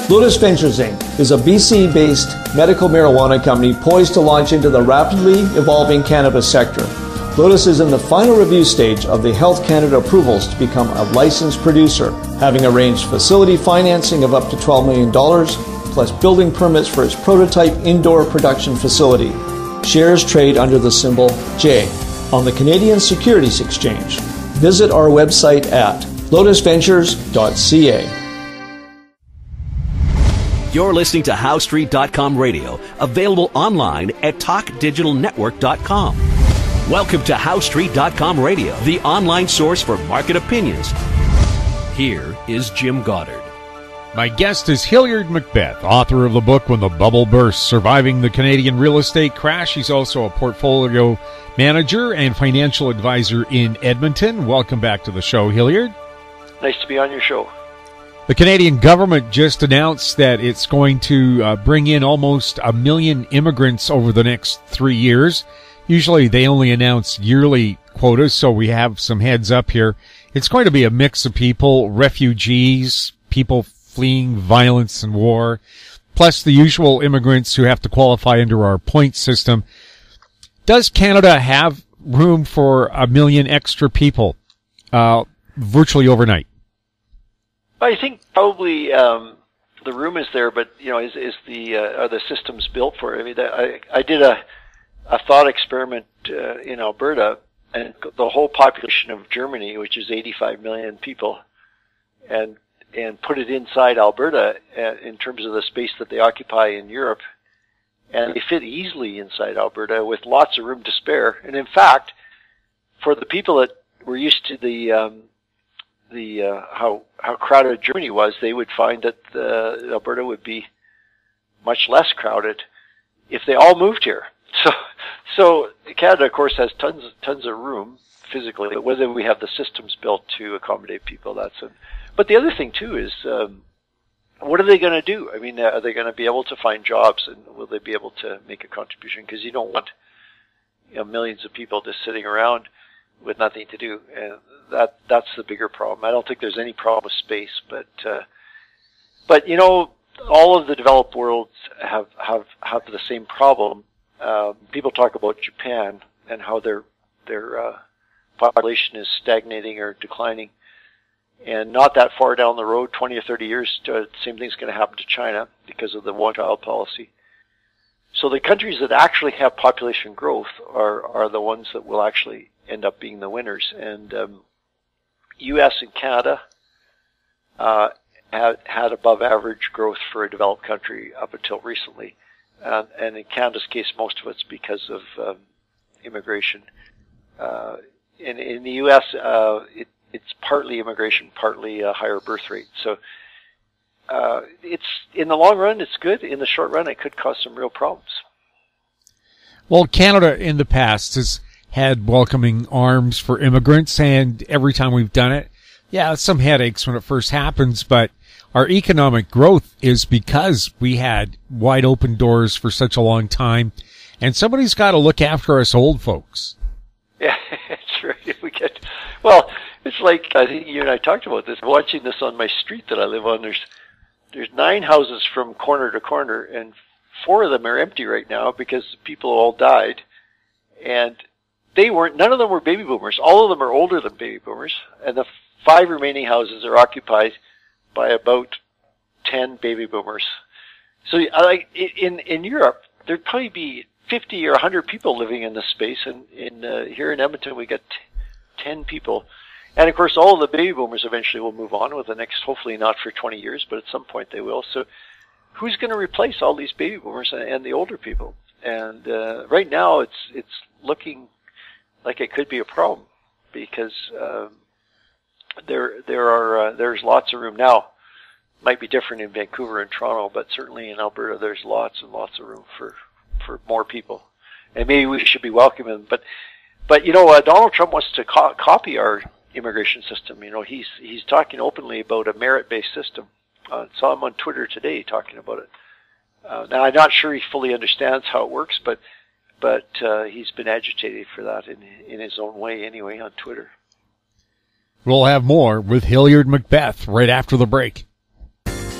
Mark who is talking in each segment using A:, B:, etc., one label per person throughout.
A: Lotus Ventures Inc. is a BC-based medical marijuana company poised to launch into the rapidly evolving cannabis sector. Lotus is in the final review stage of the Health Canada approvals to become a licensed producer, having arranged facility financing of up to $12 million, plus building permits for its prototype indoor production facility. Shares trade under the symbol J on the Canadian Securities Exchange. Visit our website at lotusventures.ca.
B: You're listening to HowStreet.com radio, available online at TalkDigitalNetwork.com. Welcome to HowStreet.com radio, the online source for market opinions. Here is Jim Goddard.
C: My guest is Hillard Macbeth, author of the book When the Bubble Bursts, Surviving the Canadian Real Estate Crash. He's also a portfolio manager and financial advisor in Edmonton. Welcome back to the show, Hillard.
D: Nice to be on your show.
C: The Canadian government just announced that it's going to bring in almost 1 million immigrants over the next 3 years. Usually they only announce yearly quotas, so we have some heads up here. It's going to be a mix of people, refugees, people fleeing violence and war, plus the usual immigrants who have to qualify under our point system. Does Canada have room for 1 million extra people virtually overnight?
D: I think probably the room is there, but are the systems built for it? I mean, I did a thought experiment in Alberta, and the whole population of Germany, which is 85 million people, and put it inside Alberta in terms of the space that they occupy in Europe, and they fit easily inside Alberta with lots of room to spare. And in fact, for the people that were used to how crowded Germany was, they would find that Alberta would be much less crowded if they all moved here. So Canada, of course, has tons of room physically, but whether we have the systems built to accommodate people, that's it. But the other thing too is, what are they going to do? I mean, are they going to be able to find jobs, and will they be able to make a contribution? Because you don't want millions of people just sitting around with nothing to do, and that's the bigger problem. I don't think there's any problem with space, but all of the developed worlds have the same problem. People talk about Japan and how their population is stagnating or declining, and not that far down the road, 20 or 30 years, the same thing's going to happen to China because of the one-child policy. So the countries that actually have population growth are the ones that will actually end up being the winners. And U.S. and Canada had above average growth for a developed country up until recently. And in Canada's case, most of it's because of immigration. In the U.S., it's partly immigration, partly a higher birth rate. So it's in the long run, it's good. In the short run, it could cause some real problems.
C: Well, Canada in the past has had welcoming arms for immigrants, and every time we've done it, some headaches when it first happens, but our economic growth is because we had wide open doors for such a long time, and somebody's got to look after us old folks.
D: Yeah, that's right. Well, it's like, I think you and I talked about this, watching this on my street that I live on. There's 9 houses from corner to corner, and 4 of them are empty right now because people all died, and none of them were baby boomers. All of them are older than baby boomers, and the 5 remaining houses are occupied by about 10 baby boomers. So in Europe, there'd probably be 50 or 100 people living in this space, and here in Edmonton we got 10 people. And of course, all of the baby boomers eventually will move on with the next, hopefully not for 20 years, but at some point they will. So who's going to replace all these baby boomers and the older people? And right now it's looking like it could be a problem, because there's lots of room now. Might be different in Vancouver and Toronto, but certainly in Alberta there's lots and lots of room for more people, and maybe we should be welcoming them. But Donald Trump wants to copy our immigration system. He's talking openly about a merit-based system. Saw him on Twitter today talking about it. Now I'm not sure he fully understands how it works, but he's been agitating for that in his own way anyway on Twitter.
C: We'll have more with Hillard Macbeth right after the break.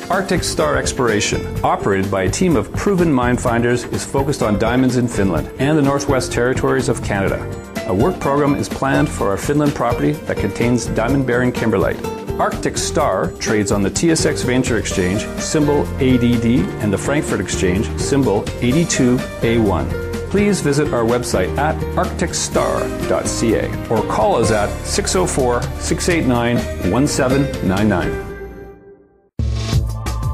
E: Arctic Star Exploration, operated by a team of proven mine finders, is focused on diamonds in Finland and the Northwest Territories of Canada. A work program is planned for our Finland property that contains diamond-bearing kimberlite. Arctic Star trades on the TSX Venture Exchange, symbol ADD, and the Frankfurt Exchange, symbol 82A1. Please visit our website at arcticstar.ca or call us at 604-689-1799.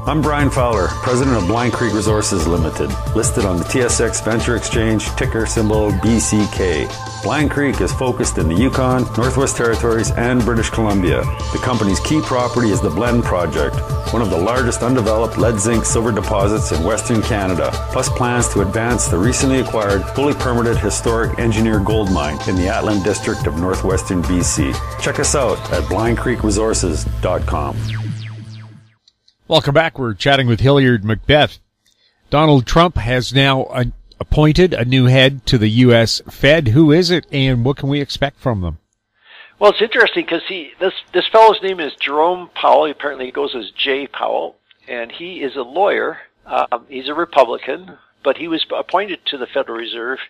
F: I'm Brian Fowler, president of Blind Creek Resources Limited, listed on the TSX Venture Exchange, ticker symbol BCK. Blind Creek is focused in the Yukon, Northwest Territories, and British Columbia. The company's key property is the Blend Project, one of the largest undeveloped lead-zinc-silver deposits in Western Canada, plus plans to advance the recently acquired, fully permitted historic Engineer Gold Mine in the Atlan District of Northwestern BC. Check us out at blindcreekresources.com.
C: Welcome back. We're chatting with Hillard Macbeth. Donald Trump has now appointed a new head to the U.S. Fed. Who is it, and what can we expect from them?
D: Well, it's interesting because this fellow's name is Jerome Powell. Apparently, he goes as Jay Powell, and he is a lawyer. He's a Republican, but he was appointed to the Federal Reserve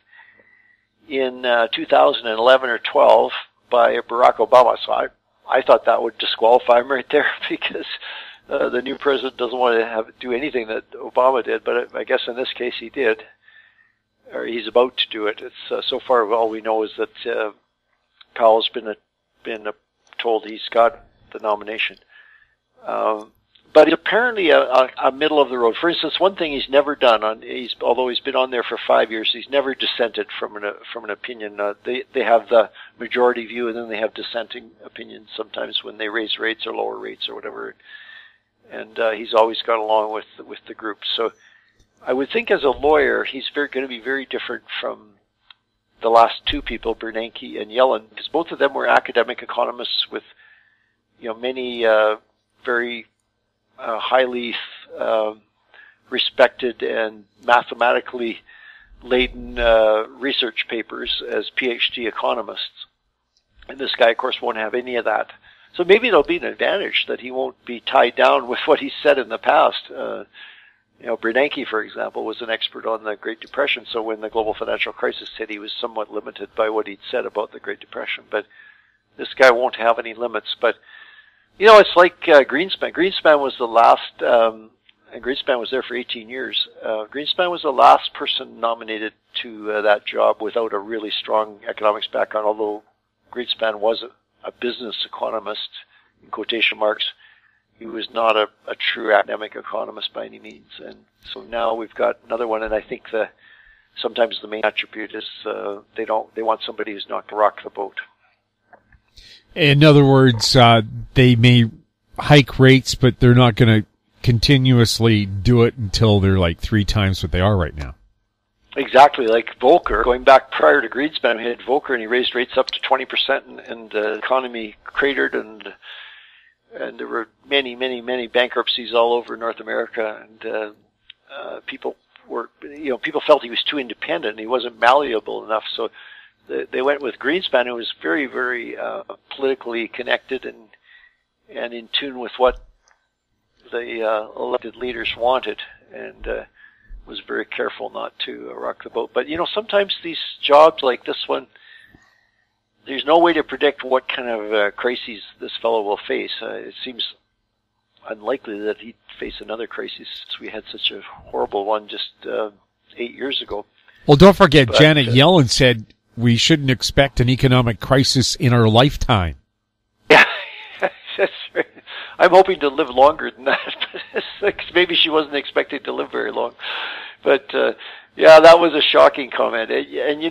D: in 2011 or 12 by Barack Obama. So I thought that would disqualify him right there because the new president doesn't want to do anything that Obama did, but I guess in this case he did, or he's about to do it. It's so far all we know is that Powell's been told he's got the nomination, but he's apparently a middle of the road. For instance, one thing he's never done although he's been on there for 5 years, he's never dissented from an opinion. They have the majority view, and then they have dissenting opinions sometimes when they raise rates or lower rates or whatever. And he's always gone along with the group. So I would think as a lawyer, he's going to be very different from the last two people, Bernanke and Yellen, because both of them were academic economists with, many very highly respected and mathematically laden research papers as PhD economists. And this guy, of course, won't have any of that. So maybe it'll be an advantage that he won't be tied down with what he said in the past. Bernanke, for example, was an expert on the Great Depression, so when the global financial crisis hit, he was somewhat limited by what he'd said about the Great Depression. But this guy won't have any limits. But, it's like Greenspan. Greenspan was the last, and Greenspan was there for 18 years. Greenspan was the last person nominated to that job without a really strong economics background, although Greenspan was a business economist, in quotation marks. He was not a true academic economist by any means. And so now we've got another one, and I think sometimes the main attribute is they want somebody who's not going to rock the boat.
C: In other words, they may hike rates, but they're not going to continuously do it until they're like 3 times what they are right now.
D: Exactly, like Volcker. Going back prior to Greenspan, we had Volcker, and he raised rates up to 20%, and the economy cratered, and there were many, many, many bankruptcies all over North America, and people felt he was too independent, and he wasn't malleable enough, so they went with Greenspan, who was very, very politically connected and in tune with what the elected leaders wanted, and was very careful not to rock the boat. But, sometimes these jobs like this one, there's no way to predict what kind of crises this fellow will face. It seems unlikely that he'd face another crisis since we had such a horrible one just 8 years ago.
C: Well, don't forget, Janet Yellen said we shouldn't expect an economic crisis in our lifetime.
D: Yeah, that's right. I'm hoping to live longer than that. Maybe she wasn't expecting to live very long. But, that was a shocking comment. And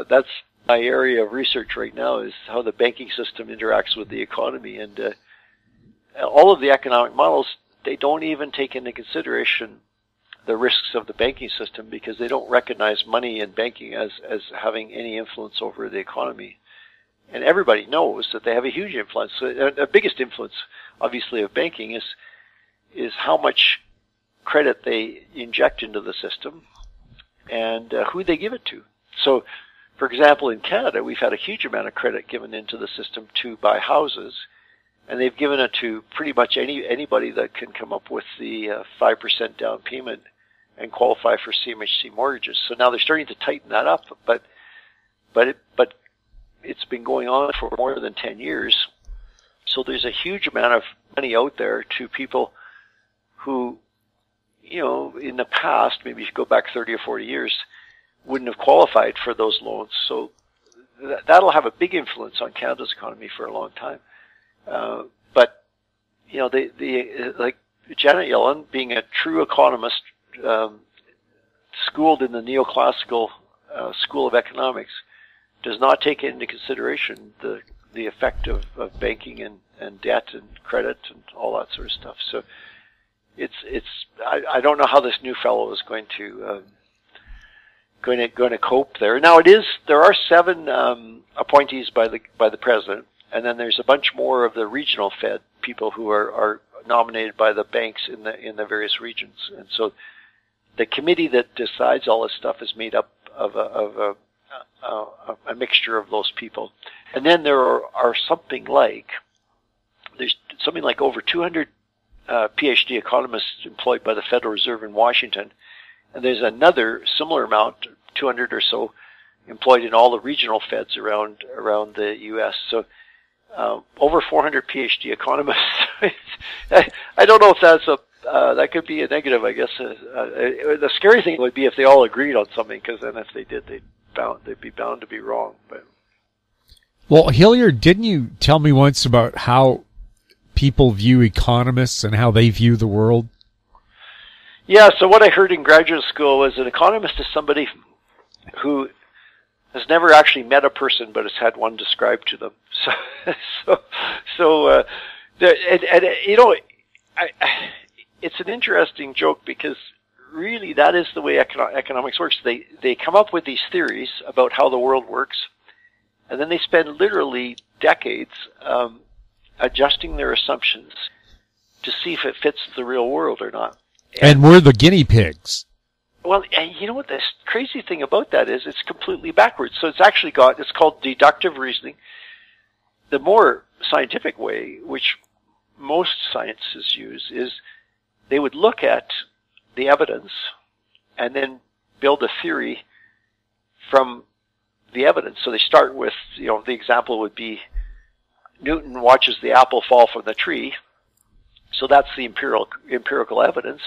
D: that's my area of research right now, is how the banking system interacts with the economy. And all of the economic models, they don't even take into consideration the risks of the banking system because they don't recognize money and banking as having any influence over the economy. And everybody knows that they have a huge influence. The biggest influence, obviously, of banking is how much credit they inject into the system and who they give it to. So, for example, in Canada, we've had a huge amount of credit given into the system to buy houses, and they've given it to pretty much anybody that can come up with the 5% down payment and qualify for CMHC mortgages. So now they're starting to tighten that up, but it's been going on for more than 10 years. So there's a huge amount of money out there to people who, in the past, maybe if you go back 30 or 40 years, wouldn't have qualified for those loans. So that'll have a big influence on Canada's economy for a long time. But like Janet Yellen, being a true economist, schooled in the neoclassical school of economics, does not take into consideration the effect of banking and debt and credit and all that sort of stuff. So I don't know how this new fellow is going to cope there. Now there are 7 appointees by the president, and then there's a bunch more of the regional Fed people who are nominated by the banks in the various regions. And so the committee that decides all this stuff is made up of a mixture of those people. And then there are something like over 200 PhD economists employed by the Federal Reserve in Washington, and there's another similar amount, 200 or so, employed in all the regional Feds around the U.S. So over 400 PhD economists. I don't know if that's that could be a negative, I guess. The scary thing would be if they all agreed on something, because then if they did, they'd be bound to be wrong. But
C: well, Hillard, didn't you tell me once about how people view economists and how they view the world?
D: Yeah, so what I heard in graduate school was an economist is somebody who has never actually met a person but has had one described to them. It's an interesting joke, because really that is the way economics works. They come up with these theories about how the world works, and then they spend literally decades adjusting their assumptions to see if it fits the real world or not.
C: And we're the guinea pigs.
D: Well, and you know what the crazy thing about that is? It's completely backwards. So it's called deductive reasoning. The more scientific way, which most sciences use, is they would look at the evidence and then build a theory from the evidence. So they start with, the example would be Newton watches the apple fall from the tree. So that's the empirical evidence.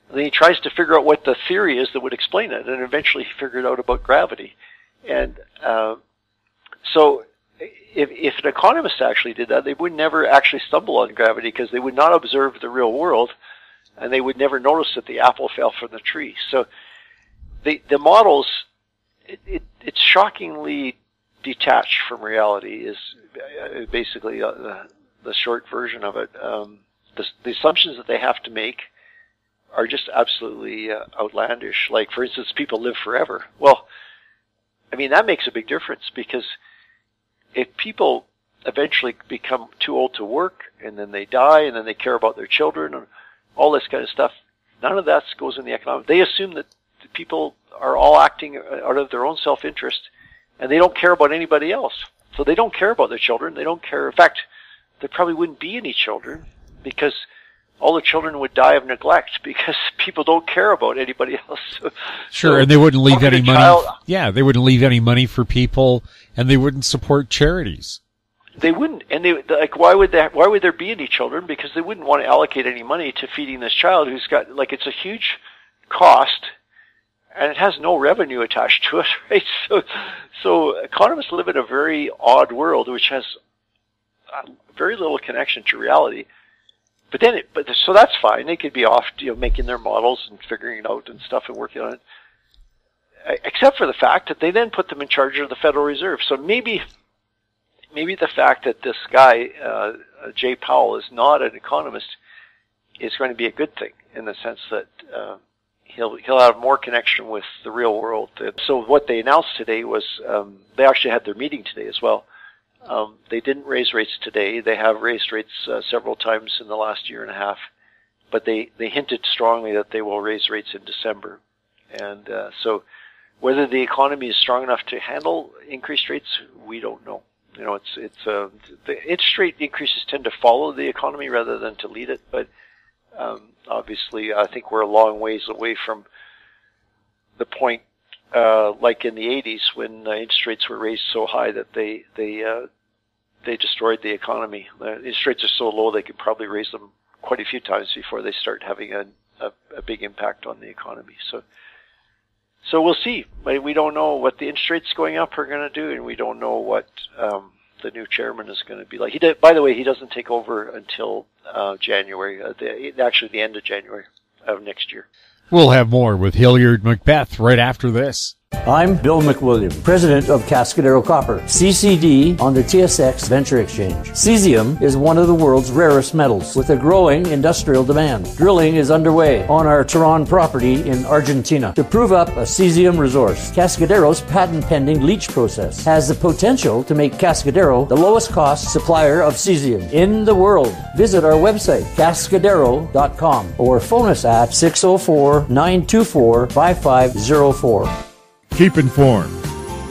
D: And then he tries to figure out what the theory is that would explain it, and eventually he figured out about gravity. And so if an economist actually did that, they would never actually stumble on gravity, because they would not observe the real world, and they would never notice that the apple fell from the tree. So the models, it's shockingly detached from reality, is basically the short version of it. The assumptions that they have to make are just absolutely outlandish. Like, for instance, people live forever. Well, I mean, that makes a big difference, because if people eventually become too old to work, and then they die, and then they care about their children, and all this kind of stuff, none of that goes in the economic. They assume that the people are all acting out of their own self-interest, and they don't care about anybody else. So they don't care about their children. They don't care. In fact, there probably wouldn't be any children, because all the children would die of neglect, because people don't care about anybody else.
C: Sure, and they wouldn't leave any money. Yeah, they wouldn't leave any money for people, and they wouldn't support charities.
D: They wouldn't, and why would there be any children? Because they wouldn't want to allocate any money to feeding this child who's got, it's a huge cost, and it has no revenue attached to it, right? So economists live in a very odd world, which has very little connection to reality. So that's fine. They could be off, making their models and figuring it out and stuff and working on it. Except for the fact that they then put them in charge of the Federal Reserve. So maybe the fact that this guy, Jay Powell, is not an economist is going to be a good thing, in the sense that he'll have more connection with the real world. So what they announced today was they actually had their meeting today as well. They didn't raise rates today. They have raised rates several times in the last year and a half, but they hinted strongly that they will raise rates in December. And so whether the economy is strong enough to handle increased rates, we don't know. the interest rate increases tend to follow the economy rather than to lead it. But obviously, I think we're a long ways away from the point like in the 80s when interest rates were raised so high that they destroyed the economy. The interest rates are so low they could probably raise them quite a few times before they start having a big impact on the economy. So we'll see. We don't know what the interest rates going up are going to do, and we don't know what the new chairman is going to be like. By the way, he doesn't take over until January, actually the end of January of next year.
C: We'll have more with Hillard Macbeth right after this.
G: I'm Bill McWilliam, president of Cascadero Copper, CCD on the TSX Venture Exchange. Cesium is one of the world's rarest metals with a growing industrial demand. Drilling is underway on our Tehran property in Argentina to prove up a cesium resource. Cascadero's patent-pending leach process has the potential to make Cascadero the lowest cost supplier of cesium in the world. Visit our website, cascadero.com, or phone us at 604-924-5504.
C: Keep informed.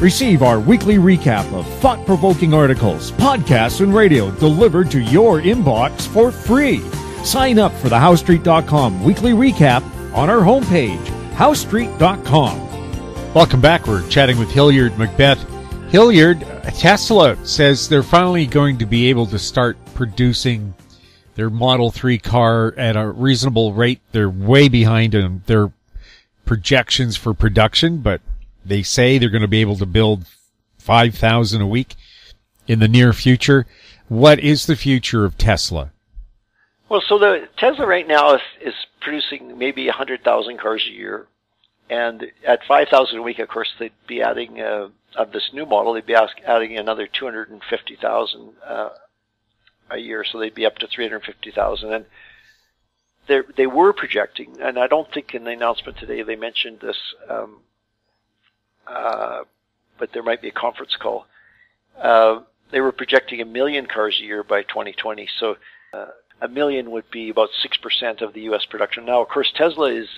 C: Receive our weekly recap of thought-provoking articles, podcasts, and radio delivered to your inbox for free. Sign up for the HowStreet.com weekly recap on our homepage, HowStreet.com. Welcome back. We're chatting with Hillard Macbeth. Hillard, Tesla says they're finally going to be able to start producing their Model 3 car at a reasonable rate. They're way behind in their projections for production, but they say they're going to be able to build 5,000 a week in the near future. What is the future of Tesla?
D: Well, so the Tesla right now is producing maybe 100,000 cars a year. And at 5,000 a week, of course, they'd be adding, of this new model, they'd be adding another 250,000 a year. So they'd be up to 350,000. And they were projecting, and I don't think in the announcement today they mentioned this, but there might be a conference call. They were projecting 1 million cars a year by 2020. So 1 million would be about 6% of the U.S. production. Now, of course, Tesla is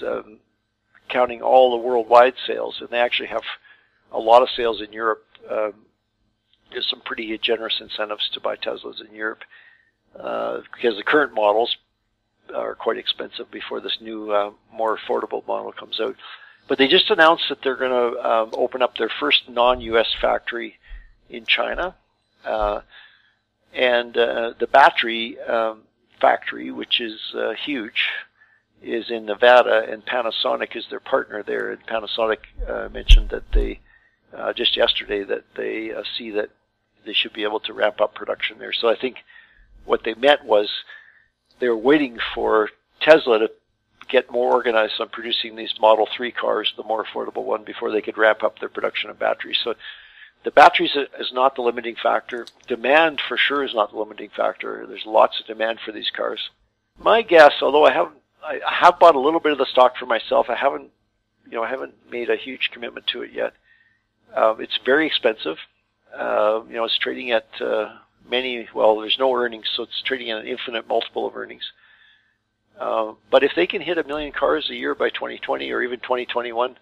D: counting all the worldwide sales, and they actually have a lot of sales in Europe. There's some pretty generous incentives to buy Teslas in Europe because the current models are quite expensive before this new, more affordable model comes out. But they just announced that they're going to open up their first non-U.S. factory in China. And the battery factory, which is huge, is in Nevada, and Panasonic is their partner there. And Panasonic mentioned that they, just yesterday, that they see that they should be able to ramp up production there. So I think what they meant was they were waiting for Tesla to get more organized on producing these Model 3 cars, the more affordable one, before they could ramp up their production of batteries. So the batteries is not the limiting factor. Demand for sure is not the limiting factor. There's lots of demand for these cars. My guess, although I have bought a little bit of the stock for myself, I haven't made a huge commitment to it yet. It's very expensive. It's trading at there's no earnings, so it's trading at an infinite multiple of earnings. But if they can hit 1 million cars a year by 2020 or even 2021,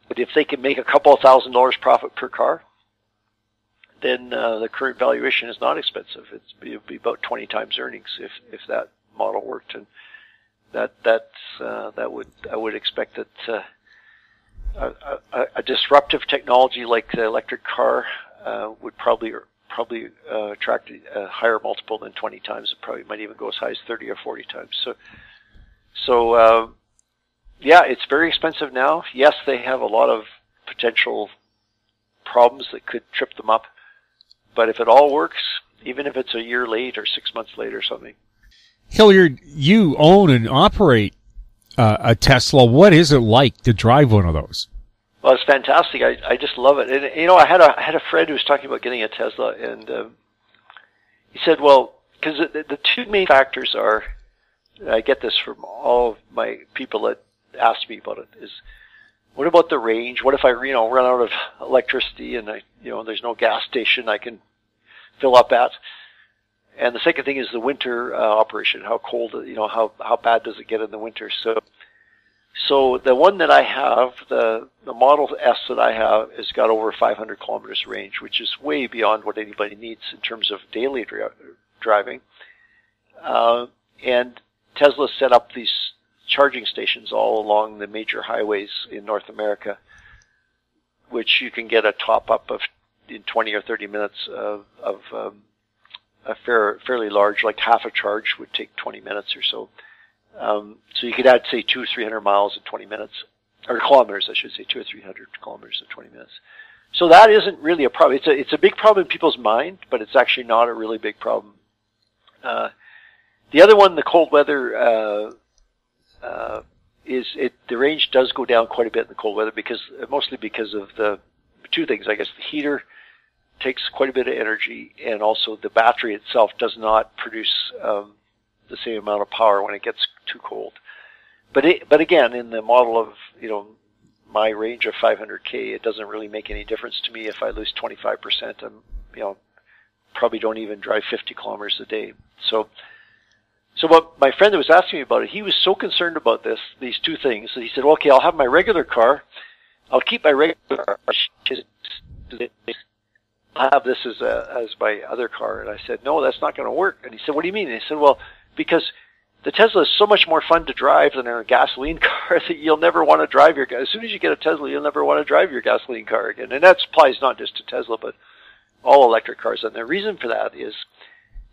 D: but if they can make a couple of $1,000 profit per car, then the current valuation is not expensive. It would be about 20 times earnings if that model worked, and I would expect that a disruptive technology like the electric car would probably attract a higher multiple than 20 times. It probably might even go as high as 30 or 40 times. So it's very expensive now. Yes, they have a lot of potential problems that could trip them up. But if it all works, even if it's a year late or 6 months late or something. Hillard,
C: you own and operate a Tesla. What is it like to drive one of those?
D: Well, it's fantastic. I just love it. And I had a friend who was talking about getting a Tesla, and he said, well, because the two main factors are, I get this from all of my people that ask me about it, is what about the range? What if I run out of electricity and there's no gas station I can fill up at? And the second thing is the winter operation. How cold, how bad does it get in the winter? So the one that I have, the Model S that I have, has got over 500 kilometers range, which is way beyond what anybody needs in terms of daily driving. And Tesla set up these charging stations all along the major highways in North America, which you can get a top-up of in 20 or 30 minutes of a fairly large, like half a charge would take 20 minutes or so. So you could add, say, 200 or 300 miles in 20 minutes, or kilometers, I should say, 200 or 300 kilometers in 20 minutes. So that isn't really a problem. It's a big problem in people's mind, but it's actually not a really big problem. The other one, the cold weather, the range does go down quite a bit in the cold weather mostly because of the two things, I guess. The heater takes quite a bit of energy, and also the battery itself does not produce the same amount of power when it gets too cold. But again, in the model of, my range of 500K, it doesn't really make any difference to me if I lose 25%. I'm, probably don't even drive 50 kilometers a day. So what my friend that was asking me about it, he was so concerned about these two things, that he said, okay, I'll have my regular car. I'll keep my regular car. I'll have this as my other car. And I said, no, that's not going to work. And he said, what do you mean? And I said, well, because the Tesla is so much more fun to drive than a gasoline car that you'll never want to drive as soon as you get a Tesla, you'll never want to drive your gasoline car again. And that applies not just to Tesla, but all electric cars. And the reason for that is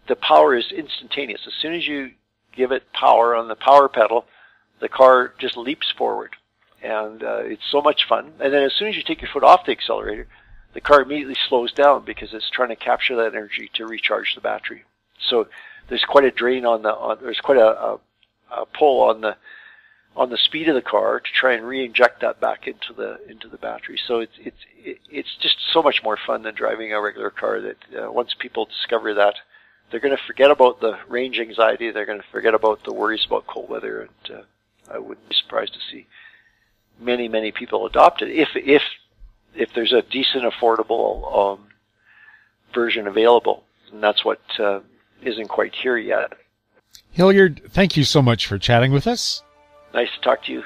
D: the power is instantaneous. As soon as you give it power on the power pedal, the car just leaps forward. And it's so much fun. And then as soon as you take your foot off the accelerator, the car immediately slows down because it's trying to capture that energy to recharge the battery. So there's quite a drain there's quite a pull on the speed of the car to try and re-inject that back into the battery. So it's just so much more fun than driving a regular car that once people discover that, they're going to forget about the range anxiety. They're going to forget about the worries about cold weather, and I wouldn't be surprised to see many people adopt it if there's a decent, affordable version available, and that's what isn't quite here yet.
C: Hillard, thank you so much for chatting with us.
D: Nice to talk to you.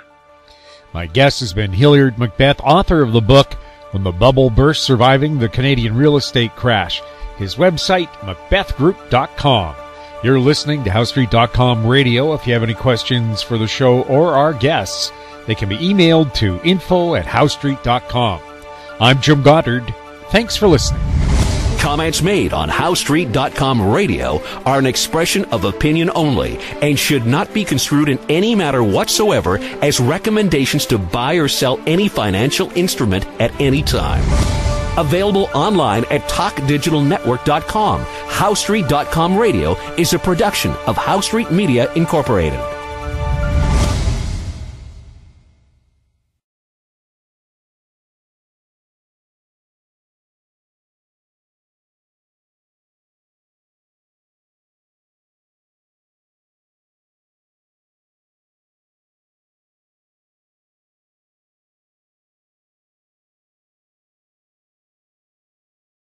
C: My guest has been Hillard Macbeth, author of the book When the Bubble Burst, Surviving the Canadian Real Estate Crash. His website, macbethgroup.com. You're listening to HoweStreet.com radio. If you have any questions for the show or our guests, they can be emailed to info@HoweStreet.com. I'm Jim Goddard. Thanks for listening.
B: Comments made on HoweStreet.com radio are an expression of opinion only and should not be construed in any matter whatsoever as recommendations to buy or sell any financial instrument at any time. Available online at TalkDigitalNetwork.com. HoweStreet.com radio is a production of HoweStreet Media Incorporated.